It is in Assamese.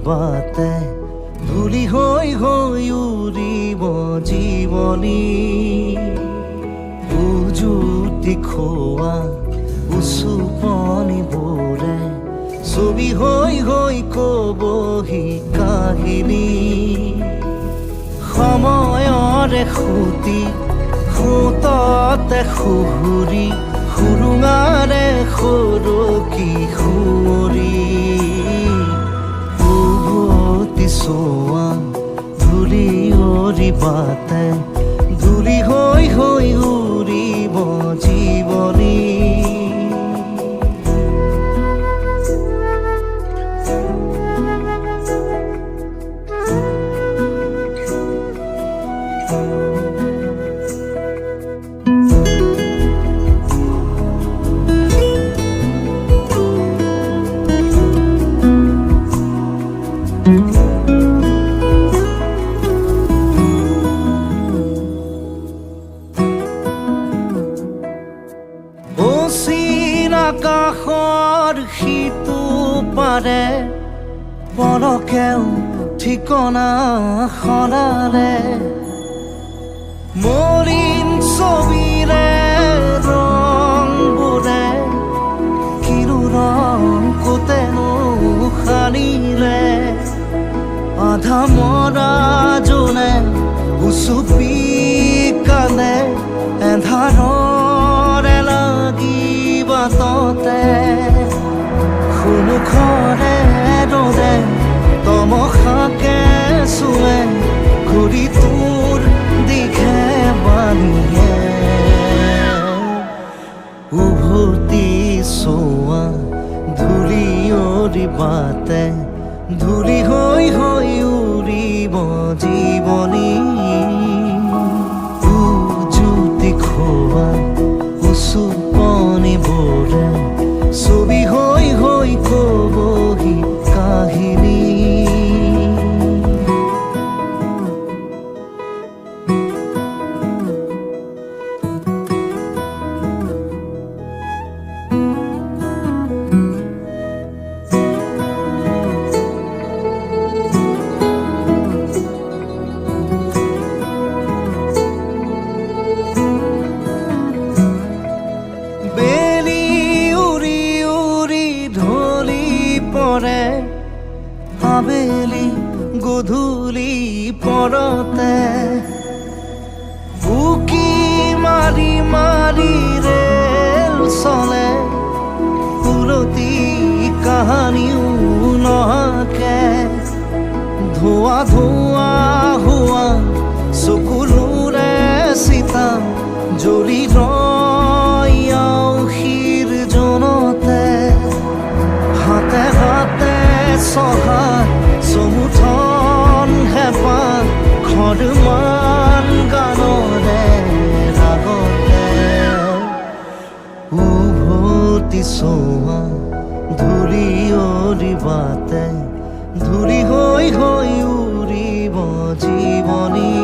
বাতে ধূলি হৈ হৈ উৰিব জীৱনী উজুতি খোৱা উচুপনিবোৰে ছবি হৈ হৈ কবহি কাহিনী সময়ৰে সুতি সুততে সুহুৰি সুৰুঙাৰে সৰকি সুঁৱৰি উভতি চোৱা ধূলি অৰি বাতে ধূলি হৈ হৈ উৰিব জীৱনী আকাশৰ সিটো পাৰে পলকেও ঠিকনা সলালে মলিন ছবিৰে ৰংবোৰে কিনো ৰং কোতেনো সানিলে আধা মৰা জোনে উচুপি কান্দে এন্ধাৰৰে লাগি বাটতে সন্মুখৰে ৰ'দে তমসাকে চুৱে ঘূৰি তোৰ দিশে বানিয়ে উভতি চোৱা ধূলি অৰি বাতে ধূলি হৈ হৈ উৰিব জীৱনী উজুতি খোৱা উচুপনিবোৰে ছবি হৈ হৈ কবহি কাহিনী আবেলি গধূলি পৰতে উকি মাৰি মাৰি ৰেল চলে উলটি কাহানিও নহাকে ধোঁৱা ধোঁৱা হোৱা চকুলোৰে চিতা জ্বলি ৰয় আউসীৰ জনতে হাতে হাতে সহায় সমুথন হেঁপাহ খদমান গানৰে ৰাগতে উভতি চোৱা ধূলি অৰি বাতে ধূলি হৈ হৈ উৰিব জীৱনী